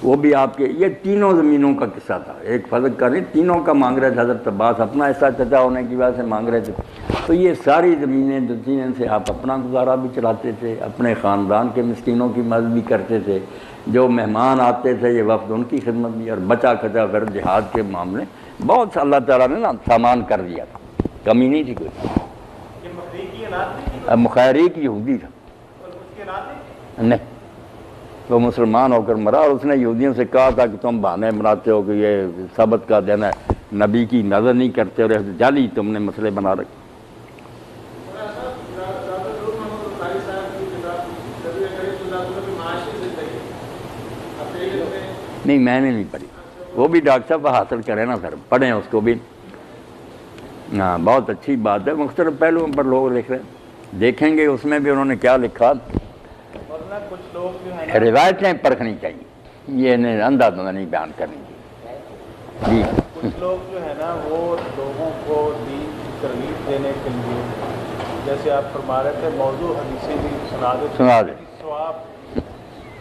وہ بھی آپ کے، یہ تینوں زمینوں کا قصہ تھا، ایک فضل کا نہیں، تینوں کا مانگ رہے تھے، حضرت عباس اپنا حصہ چچا ہونے کی وجہ سے مانگ رہے تھے، تو یہ ساری زمینیں جو تھیں ان سے آپ اپنا گزارا بھی چلاتے تھے، اپنے خاندان کے مسکینوں کی مدد بھی کرتے تھے، جو مہمان آتے تھے یہ وفد ان کی خدمت بھی، اور بچا کھچا پھر جہاد کے معاملے بہت اللہ تعالیٰ نے نا سامان کر دیا تھا، کمی نہیں تھی کوئی۔ مخیریق یہودی تھا نہیں، وہ مسلمان ہو کر مرا، اور اس نے یہودیوں سے کہا تھا کہ تم بہانے بناتے ہو کہ یہ سبت کا دن ہے، نبی کی نظر نہیں کرتے، اور جعلی تم نے مسئلے بنا رکھے۔ نہیں میں نے نہیں پڑھی، وہ بھی ڈاکٹر صاحب حاصل کریں نا سر، پڑھیں اس کو بھی، ہاں بہت اچھی بات ہے، مختلف پہلوؤں پر لوگ لکھ رہے ہیں، دیکھیں گے اس میں بھی انہوں نے کیا لکھا۔ کچھ لوگ جو ہے روایتیں پرکھنی چاہیے، یہ اندھا دھندہ نہیں بیان کرنی چاہیے جی۔ کچھ لوگ جو ہے نا وہ لوگوں کو دین کی ترغیب دینے کے لیے، جیسے آپ فرما رہے تھے موضوع حدیثیں بھی سنا دیں ثواب،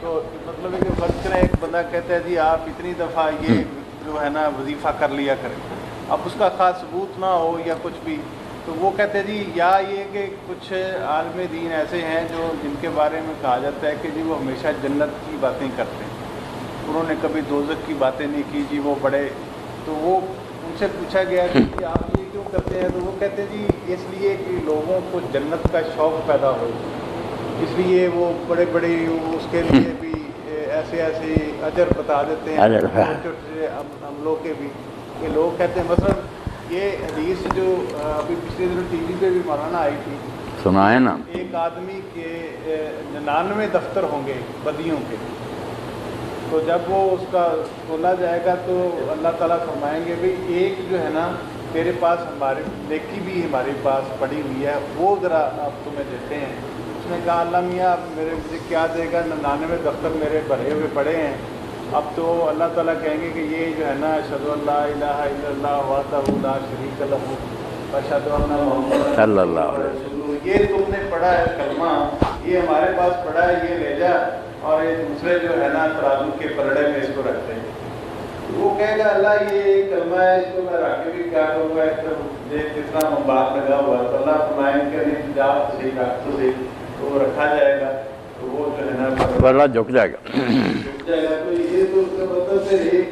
تو مطلب ہے کہ فرض کریں ایک بندہ کہتا ہے جی آپ اتنی دفعہ یہ جو ہے نا وظیفہ کر لیا کریں، اب اس کا خاص ثبوت نہ ہو یا کچھ بھی، تو وہ کہتے ہیں جی یا یہ کہ کچھ عالم دین ایسے ہیں جو جن کے بارے میں کہا جاتا ہے کہ جی وہ ہمیشہ جنت کی باتیں کرتے ہیں، انہوں نے کبھی دوزخ کی باتیں نہیں کی جی وہ بڑے، تو وہ ان سے پوچھا گیا کہ آپ یہ کیوں کرتے ہیں، تو وہ کہتے ہیں جی اس لیے کہ لوگوں کو جنت کا شوق پیدا ہو، اس لیے وہ بڑے بڑے اس کے لیے بھی ایسے ایسے اجر بتا دیتے ہیں چھوٹے چھوٹے عملوں کے بھی، کہ لوگ کہتے ہیں مثلا یہ حدیث جو ابھی پچھلے دنوں ٹی وی پہ بھی مولانا آئی تھی، سنائے نا، ایک آدمی کے 99 دفتر ہوں گے بدیوں کے، تو جب وہ اس کا کھولا جائے گا تو اللہ تعالیٰ فرمائیں گے بھئی ایک جو ہے نا میرے پاس ہماری نیکی بھی ہمارے پاس پڑی ہوئی ہے، وہ ذرا آپ تمہیں دیتے ہیں۔ اس نے کہا اللہ میاں مجھے کیا دے گا، 99 دفتر میرے بھرے ہوئے پڑے ہیں، اب تو اللہ تعالیٰ کہیں گے کہ یہ جو ہے نا اشہد ان لا الہ الا اللہ وحدہ لا شریک لہ واشہد ان محمد صلی اللہ علیہ وسلم، یہ تم نے پڑھا ہے کلمہ، یہ ہمارے پاس پڑھا ہے، یہ لے جا اور یہ دوسرے جو ہے نا ترازو کے پلڑے میں اس کو رکھتے ہیں. وہ کہے گا اللہ یہ کلمہ ہے، اس کو میں رکھ کے بھی کیا کروں گا، دیکھ کتنا بات لگا ہوا ہے. تو اللہ فرمائیں کہ نہیں جا تو صحیح رکھ تو صحیح، تو وہ رکھا جائے گا، تو وہ جو ہے نا اللہ جھک جائے گا. جائے گا. تو یہ تو اس کا مطلب ہے یہ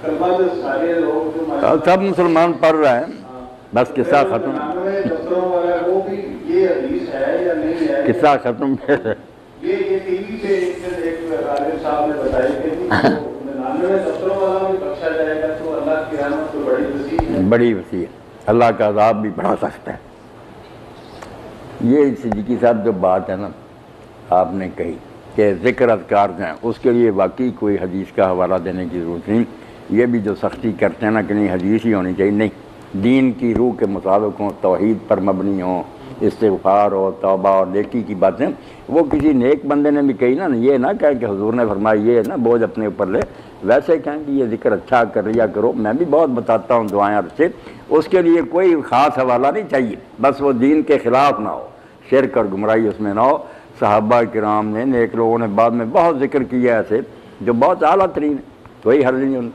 کلمہ جو سارے لوگ جو سب مسلمان پڑھ رہے ہیں، بس قصہ ختم. دفتروں والا وہ بھی یہ حدیث ہے یا نہیں ہے، قصہ ختم. یہ ٹی وی پہ ایک عالم صاحب نے بتائی کہ 99 دفتروں والا بھی بخشا جائے گا. تو اللہ کی رحمت تو بڑی وسیع ہے، بڑی وسیع ہے، اللہ کا عذاب بھی بڑھا سکتا ہے. یہ صدیقی صاحب جو بات ہے نا آپ نے کہی کہ ذکر اذکار ہیں، اس کے لیے واقعی کوئی حدیث کا حوالہ دینے کی ضرورت نہیں. یہ بھی جو سختی کرتے ہیں نا کہ نہیں حدیث ہی ہونی چاہیے، نہیں، دین کی روح کے مطابق ہوں، توحید پر مبنی ہوں، استغفار ہو، توبہ اور نیکی کی باتیں. وہ کسی نیک بندے نے بھی کہی نا، یہ نہ کہیں کہ حضور نے فرمایا یہ نا بوجھ اپنے اوپر لے، ویسے کہیں کہ یہ ذکر اچھا کر لیا کرو. میں بھی بہت بتاتا ہوں دعائیں سے، اس کے لیے کوئی خاص حوالہ نہیں چاہیے، بس وہ دین کے خلاف نہ ہو، شرک اور گمراہی اس میں نہ ہو. صحابہ کرام نے نیک لوگوں نے بعد میں بہت ذکر کیا ایسے جو بہت اعلیٰ ترین ہے، کوئی حرج نہیں.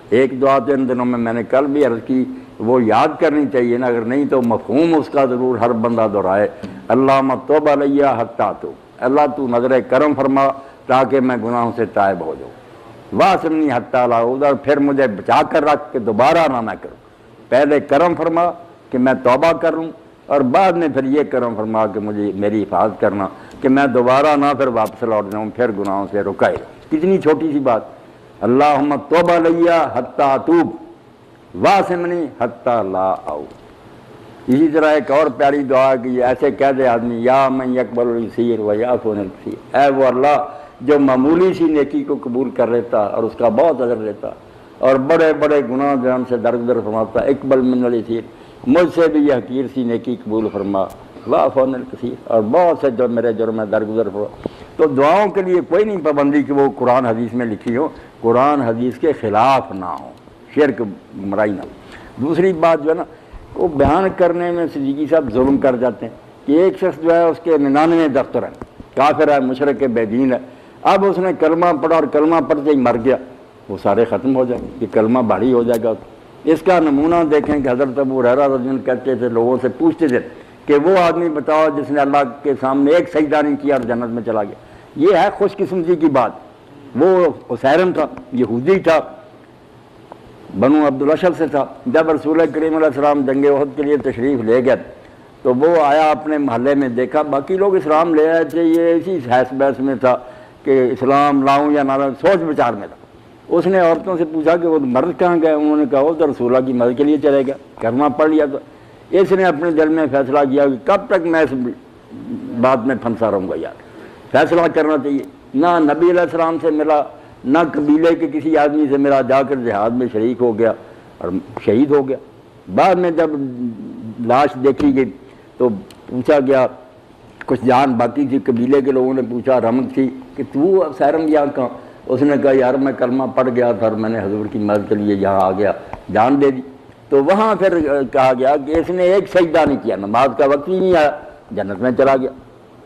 ایک دعا تو ان دنوں میں نے کل بھی عرض کی، وہ یاد کرنی چاہیے نا، اگر نہیں تو مفہوم اس کا ضرور ہر بندہ دہرائے. اللہم توب علیہ حتی تو، اللہ تو نظر کرم فرما تاکہ میں گناہوں سے تائب ہو جاؤں. واسمنی حتی لا ادھر، پھر مجھے بچا کر رکھ کہ دوبارہ نہ میں کروں. پہلے کرم فرما کہ میں توبہ کروں، اور بعد میں پھر یہ کرم فرما کہ مجھے میری حفاظت کرنا کہ میں دوبارہ نہ پھر واپس لوٹ جاؤں، پھر گناہوں سے رکائے. کتنی چھوٹی سی بات. اللہم توب علیہ حتی توب واسمنی حتی لا آؤ. اسی طرح ایک اور پیاری دعا کہ ایسے کہہ دے آدمی، یا من یقبل الکثیر و یعفو عن الکثیر، اے وہ اللہ جو معمولی سی نیکی کو قبول کر لیتا اور اس کا بہت اجر لیتا، اور بڑے بڑے گناہ جو ہم سے درگزر فرماتا، اقبل من الکثیر، مجھ سے بھی یہ حقیر سی نیکی قبول فرما، واعف عن الکثیر، اور بہت سے جو میرے جرم میں درگزر فرما. تو دعاؤں کے لیے کوئی نہیں پابندی کہ وہ قرآن حدیث میں لکھی ہو، قرآن حدیث کے خلاف نہ ہو، شرک گمراہی نہ ہو. دوسری بات جو ہے نا وہ بیان کرنے میں صدیقی صاحب ظلم کر جاتے ہیں کہ ایک شخص جو ہے اس کے 99 دفتر ہیں، کافر ہے، مشرک ہے، بے دین ہے، اب اس نے کلمہ پڑھا اور کلمہ پڑھتے ہی مر گیا، وہ سارے ختم ہو جائیں گے، کہ کلمہ بھاری ہو جائے گا. اس کا نمونہ دیکھیں کہ حضرت ابو ہریرہ رضی اللہ عنہ کہتے تھے، لوگوں سے پوچھتے تھے کہ وہ آدمی بتاؤ جس نے اللہ کے سامنے ایک سجدہ نہیں کیا اور جنت میں چلا گیا. یہ ہے خوش قسمتی کی بات. وہ اسیرم تھا، یہودی تھا، بنو عبدالاشر سے تھا. جب رسول کریم علیہ السلام جنگ احد کے لیے تشریف لے گئے تو وہ آیا اپنے محلے میں، دیکھا باقی لوگ اسلام لے آئے تھے، یہ اسی حیث بحث میں تھا کہ اسلام لاؤں یا نہ لاؤں، سوچ بچار میں تھا. اس نے عورتوں سے پوچھا کہ وہ مرد کہاں گئے؟ انہوں نے کہا وہ تو رسول اللہ کی مدد کے لیے چلے گا، کلمہ پڑھ لیا. تو اس نے اپنے دل میں فیصلہ کیا کہ کب تک میں اس بات میں پھنسا رہوں گا. یار فیصلہ کرنا چاہیے. نہ نبی علیہ السلام سے ملا، نہ قبیلے کے کسی آدمی سے ملا، جا کر جہاد میں شریک ہو گیا اور شہید ہو گیا. بعد میں جب لاش دیکھی گئی تو پوچھا گیا، کچھ جان باقی تھی، قبیلے کے لوگوں نے پوچھا، رمق تھی کہ تو سیرم یہاں کہاں؟ اس نے کہا یار میں کلمہ پڑھ گیا تھا اور میں نے حضور کی مدد کے لیے یہاں آ گیا، جان دے دی. تو وہاں پھر کہا گیا کہ اس نے ایک سجدہ نہیں کیا، نماز کا وقت ہی نہیں آیا، جنت میں چلا گیا.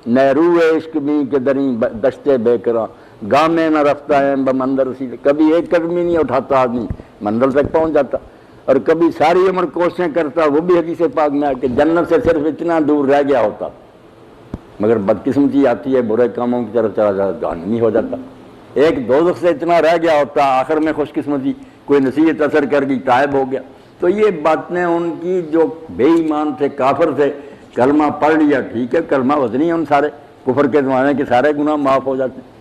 نہرو عشق بھی کہ دریں دشتے بے کراں، گامے نہ رفتہ ہے بمندر سی. کبھی ایک قدم ہی نہیں اٹھاتا آدمی، منزل تک پہنچ جاتا، اور کبھی ساری عمر کوششیں کرتا، وہ بھی حدیث پاک میں آ کے جنت سے صرف اتنا دور رہ گیا ہوتا، مگر بدقسمتی آتی ہے، برے کاموں کی طرف چلا جاتا، جہنمی ہو جاتا. ایک دوزخ سے اتنا رہ گیا ہوتا، آخر میں خوش قسمتی کوئی نصیحت اثر کر گئی، تائب ہو گیا. تو یہ باتیں ان کی جو بے ایمان تھے، کافر تھے، کلمہ پڑھ لیا ٹھیک ہے، کلمہ وزنی ہے، ان سارے کفر کے زمانے کے سارے گناہ معاف ہو جاتے ہیں.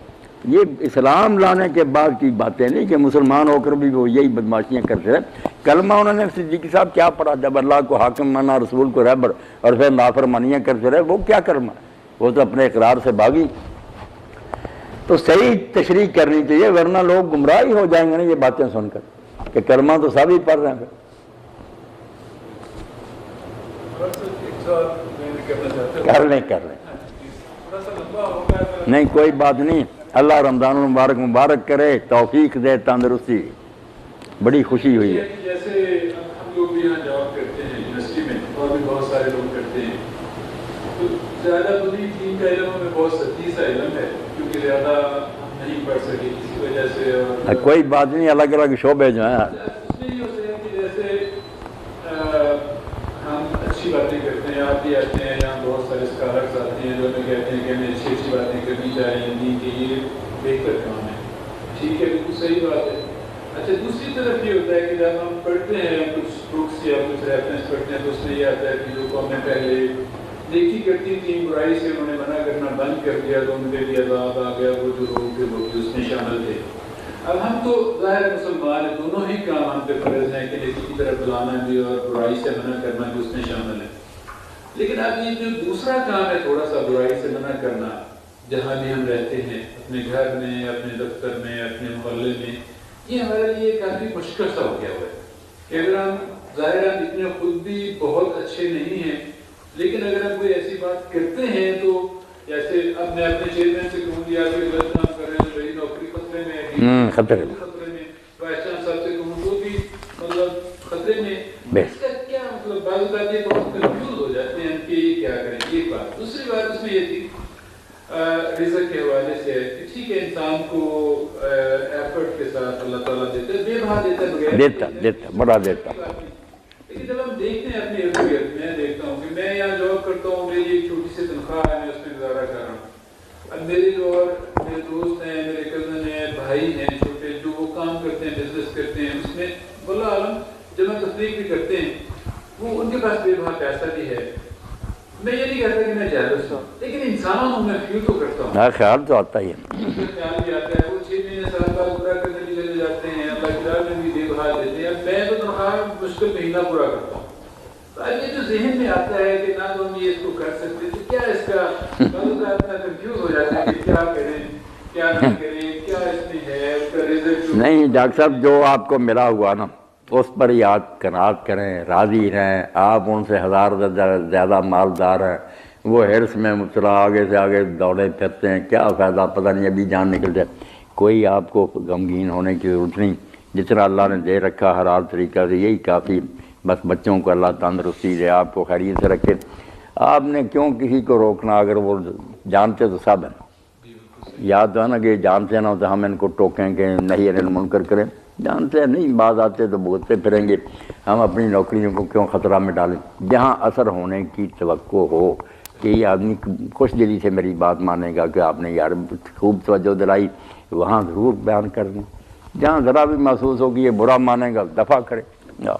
یہ اسلام لانے کے بعد کی باتیں نہیں کہ مسلمان ہو کر بھی وہ یہی بدماشیاں کرتے رہے. کلمہ انہوں نے صدیقی صاحب کیا پڑھا؟ جب اللہ کو حاکم مانا، رسول کو رہبر، اور پھر نافرمانیاں کرتے رہے، وہ کیا کلمہ؟ وہ تو اپنے اقرار سے بھاگی. تو صحیح تشریح کرنی چاہیے، ورنہ لوگ گمراہ ہی ہو جائیں گے نا یہ باتیں سن کر کہ کلمہ تو سب ہی پڑھ رہے ہیں. کر لیں نہیں کوئی بات نہیں. اللہ رمضان المبارک مبارک کرے، توفیق دے، تندرستی، بڑی خوشی ہوئی ہے۔ جیسے ہم لوگ بھی یہاں جاب کرتے ہیں یونیورسٹی میں، اور بھی بہت سارے لوگ کرتے ہیں، تو زیادہ بدی دین کا علم میں بہت سچی سا علم ہے، کیونکہ زیادہ ہم نہیں پڑھ سکے کسی وجہ سے، اور کوئی بات نہیں، الگ الگ شعبے جو ہیں اس میں یہ ہوتا ہے کہ جیسے ہم اچھی باتیں کرتے ہیں، آپ بھی آتے ہیں یہاں، بہت سارے اسکالرس آتے ہیں جو ہمیں کہتے ہیں کہ ہمیں اچھی اچھی باتیں کرنی چاہیے، نہیں کہ یہ بہتر کام ہے، ٹھیک ہے، بالکل صحیح بات ہے۔ اچھا، دوسری طرف یہ ہوتا ہے کہ جب ہم پڑھتے ہیں کچھ بکس یا کچھ ریفرنس پڑھتے ہیں تو اس میں یہ آتا ہے کہ جو قومیں پہلے نیکی کرتی تھیں، برائی سے انہوں نے منع کرنا بند کر دیا تو ان کے لیے عذاب آ گیا، وہ جو لوگ تھے وہ بھی اس میں شامل تھے۔ اب ہم تو ظاہر مسلمان ہیں، دونوں ہی کام ہم پہ فرض ہیں کہ نیکی کی طرف بلانا بھی اور برائی سے منع کرنا بھی اس میں شامل ہے، لیکن اب یہ جو دوسرا کام ہے تھوڑا سا برائی سے منع کرنا، جہاں بھی ہم رہتے ہیں، اپنے گھر میں، اپنے دفتر میں، اپنے محلے میں، یہ ہمارے لیے کافی مشکل سا ہو گیا ہوا ہے کہ اگر ہم ظاہر اتنے خود بھی بہت اچھے نہیں ہیں، لیکن اگر ہم کوئی ایسی بات کرتے ہیں تو جیسے اب میں اپنے چیئرمین سے کہوں گی آپ یہ غلط کام کر رہے ہیں، میری نوکری خطرے میں ہے، خطرے میں، وائس چانسلر صاحب سے کہوں تو بھی مطلب خطرے میں، اس کا کیا مطلب؟ بعض اوقات یہ بہت کنفیوز ہو جاتے ہیں کہ یہ کیا کریں۔ یہ بات دوسری بات اس میں یہ تھی رزق کے حوالے سے ہے کہ ٹھیک ہے، انسان کو ایفرٹ کے ساتھ اللہ تعالیٰ دیتا ہے، بے بہا دیتا ہے، بغیر دیتا بڑا دیتا۔ لیکن جب ہم دیکھتے ہیں اپنے ارد گرد، میں دیکھتا ہوں کہ میں یہاں جاب کرتا ہوں، میری ایک چھوٹی سی تنخواہ ہے، میں اس میں گزارا کر رہا ہوں۔ اب میرے جو اور میرے دوست ہیں، میرے کزن ہیں، بھائی ہیں چھوٹے، جو وہ کام کرتے ہیں، بزنس کرتے ہیں، اس میں واللہ عالم جب ہم تفریح بھی کرتے ہیں، وہ ان کے پاس بے بہا پیسہ بھی ہے۔ میں یہ نہیں کہتا کہ میں جیلس ہوں، لیکن انسان ہوں، میں فیل تو کرتا ہوں، خیال تو آتا ہی ہے، خیال بھی آتا ہے۔ وہ 6 مہینے سال بعد پورا کرنے بھی چلے جاتے ہیں، اللہ کی راہ میں بھی بے بہا دیتے ہیں، میں تو تنخواہ مشکل مہینہ پورا کرتا ہوں۔ تو اب یہ جو ذہن میں آتا ہے کہ نہ تو ہم یہ اس کو کر سکتے، تو کیا اس کا اتنا کنفیوز ہو جاتا ہے کہ کیا کریں کیا نہ کریں، کیا اس میں ہے، اس کا رزق نہیں ڈاکٹر صاحب، جو آپ کو ملا ہوا نا اس پر ہی آپ قناعت کریں، راضی رہیں۔ آپ ان سے 1000 زیادہ مالدار ہیں، وہ حرص میں مبتلا، آگے سے آگے دوڑے پھرتے ہیں، کیا فائدہ، پتہ نہیں ابھی جان نکل جائے۔ کوئی آپ کو غمگین ہونے کی ضرورت نہیں، جتنا اللہ نے دے رکھا ہر حال طریقہ سے یہی کافی، بس بچوں کو اللہ تندرستی دے، آپ کو خیریت سے رکھے۔ آپ نے کیوں کسی کو روکنا، اگر وہ جانتے تو سب ہیں، یاد تو ہے نا کہ جانتے نہ تو ہم ان کو ٹوکیں کہ نہیں انل منکر کریں، جانتے ہیں نہیں، بعض آتے تو بھگتتے پھریں گے، ہم اپنی نوکریوں کو کیوں خطرہ میں ڈالیں؟ جہاں اثر ہونے کی توقع ہو کہ یہ آدمی خوش دلی سے میری بات مانے گا کہ آپ نے یار خوب توجہ دلائی، وہاں ضرور بیان کر دیں۔ جہاں ذرا بھی محسوس ہو کہ یہ برا مانے گا، دفع کرے،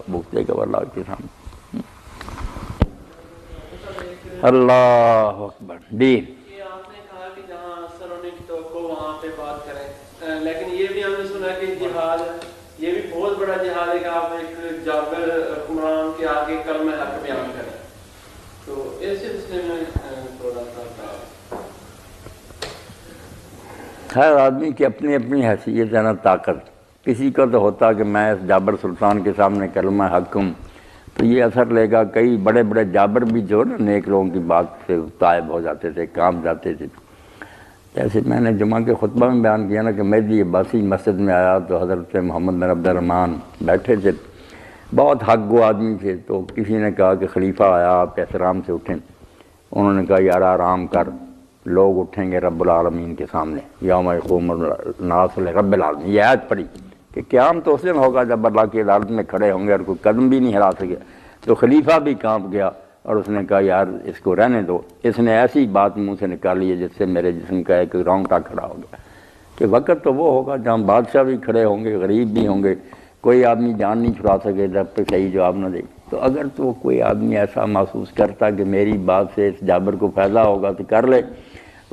بھگتے گا اللہ کے سامنے۔ اللہ اکبر۔ جی یہ آپ نے کہا کہ جہاں اثر ہونے کی توقع وہاں پہ بات کریں، لیکن یہ بھی ہم نے سنا کہ جہاد، یہ بھی بہت بڑا جہاد ہے کہ آپ ایک جابر حکمران کے آگے کلمہ حق بیان کریں، تو اس سلسلے میں تھوڑا سا ہر آدمی کی اپنی اپنی حیثیت ہے نا، طاقت۔ کسی کا تو ہوتا کہ میں اس جابر سلطان کے سامنے کلمہ حق ہوں تو یہ اثر لے گا۔ کئی بڑے بڑے جابر بھی جو نا نیک لوگوں کی بات سے طائب ہو جاتے تھے، کام جاتے تھے۔ جیسے میں نے جمعہ کے خطبہ میں بیان کیا نا کہ مہدی عباسی مسجد میں آیا تو حضرت محمد بن عبد الرحمن بیٹھے تھے، بہت حق گو آدمی تھے، تو کسی نے کہا کہ خلیفہ آیا، آپ احترام سے اٹھیں۔ انہوں نے کہا یار آرام کر، لوگ اٹھیں گے رب العالمین کے سامنے، یوم یقوم الناس لرب العالمین۔ یہ آیت پڑھی کہ قیام تو اس دن ہوگا جب اللہ کی عدالت میں کھڑے ہوں گے اور کوئی قدم بھی نہیں ہلا سکے۔ تو خلیفہ بھی کانپ گیا اور اس نے کہا یار اس کو رہنے دو۔ اس نے ایسی بات منہ سے نکالی ہے جس سے میرے جسم کا ایک رونگٹا کھڑا ہو گیا کہ وقت تو وہ ہوگا جہاں بادشاہ بھی کھڑے ہوں گے، غریب بھی ہوں گے، کوئی آدمی جان نہیں چھڑا سکے جب تک صحیح جواب نہ دے۔ تو اگر تو کوئی آدمی ایسا محسوس کرتا کہ میری بات سے اس جابر کو فائدہ ہوگا تو کر لے،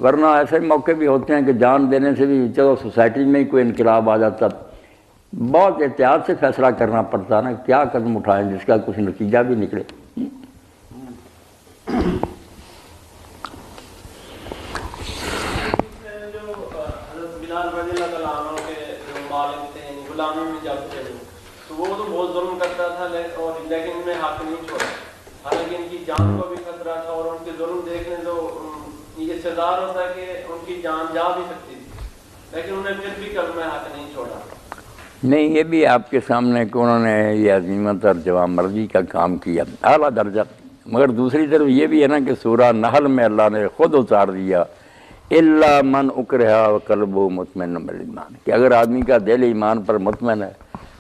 ورنہ ایسے موقع بھی ہوتے ہیں کہ جان دینے سے بھی چلو سوسائٹی میں ہی کوئی انقلاب آ جاتا، بہت احتیاط سے فیصلہ کرنا پڑتا نا، کیا قدم اٹھائیں جس کا کچھ نتیجہ بھی نکلے۔ غلاموں میں جب تھے تو وہ تو بہت ظلم کرتا تھا لیکن انہیں حق نہیں چھوڑا، حالانکہ ان کی جان کو بھی خطرہ تھا اور ان کے ظلم دیکھنے تو یہ سزا ہوتا ہے کہ ان کی جان جا بھی سکتی تھی، لیکن انہیں پھر بھی کلمہ حق نہیں چھوڑا. نہیں، یہ بھی آپ کے سامنے کہ انہوں نے یہ عظیمت اور جوان مرضی کا کام کیا، اعلیٰ درجہ. مگر دوسری طرف یہ بھی ہے نا کہ سورہ نحل میں اللہ نے خود اتار دیا الا من اکرہ وقلبہ مطمئن بالایمان، کہ اگر آدمی کا دل ایمان پر مطمئن ہے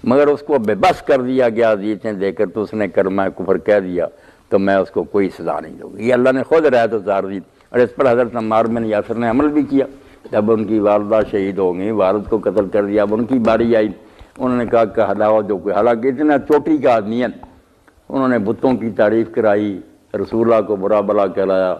مگر اس کو بے بس کر دیا گیا اذیتیں دے کر تو اس نے کلمہ کفر کہہ دیا تو میں اس کو کوئی سزا نہیں دوں گی. یہ اللہ نے خود رعایت اتار دی. اور اس پر حضرت عمار بن یاسر نے عمل بھی کیا. جب ان کی والدہ شہید ہو گئی، والد کو قتل کر دیا، اب ان کی باری آئی، انہوں نے کہا کہ ہلاؤ جو کوئی، حالانکہ اتنا چوٹی کا آدمی ہے، انہوں نے بتوں کی تعریف کرائی، رسول اللہ کو برا بلا کہلایا،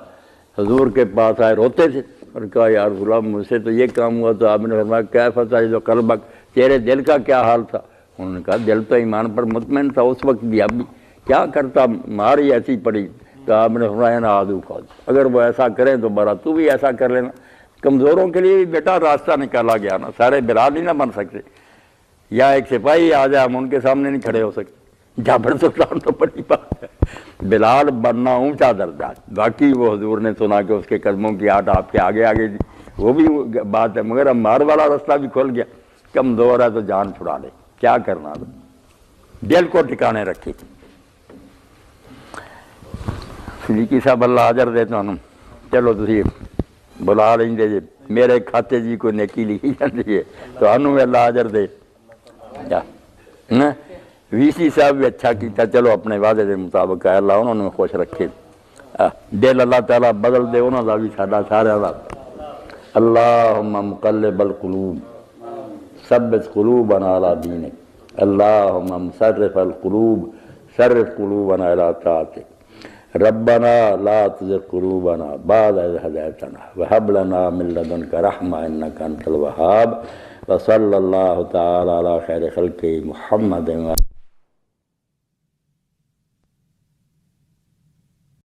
حضور کے پاس آئے روتے تھے اور کہا یا رسول اللہ مجھ سے تو یہ کام ہوا. تو آپ نے فرمایا کیف تجد قلبک، تیرے دل کا کیا حال تھا؟ انہوں نے کہا دل تو ایمان پر مطمئن تھا اس وقت بھی، اب بھی. کیا کرتا، ماری ایسی پڑی. تو آپ نے فرمایا نا آدھو قول، اگر وہ ایسا کریں تو برا تو بھی ایسا کر لینا. کمزوروں کے لیے بھی بیٹا راستہ نکالا گیا نا، سارے بلال نہیں نہ بن سکتے، یا ایک سپاہی آ جائے ہم ان کے سامنے نہیں کھڑے ہو سکتے. جابر سلطان تو بڑی بات ہے، بلال بننا اونچا درجہ. باقی وہ حضور نے سنا کہ اس کے قدموں کی آٹ آپ کے آگے آگے دی، وہ بھی بات ہے. مگر عمار والا راستہ بھی کھل گیا. کمزور ہے تو جان چھڑا لے، کیا کرنا، دل کو ٹھکانے رکھی. صدیقی صاحب اللہ اجر دے تمہیں. چلو تسی بلا لیں جی، میرے کھاتے جی کوئی نیکی لکھی جاتی ہے تو انہوں اللہ اجر دے. وی سی صاحب بھی اچھا کیتا، چلو اپنے وعدے کے مطابق ہے، اللہ انہوں نے خوش رکھے. دل اللہ تعالیٰ بدل دے انہوں کا بھی ساڈا سارا کا. اللہم مقلب القلوب ثبت قلوبنا علی دینک، اللہم مصرف القلوب صرف قلوبنا الی طاعتک، ربنا لا تزغ قلوبنا بعد اذ ہدیتنا وہب لنا من لدنک رحمہ انک انت الوہاب. وصلی اللہ تعالی علی خیر خلقہ محمد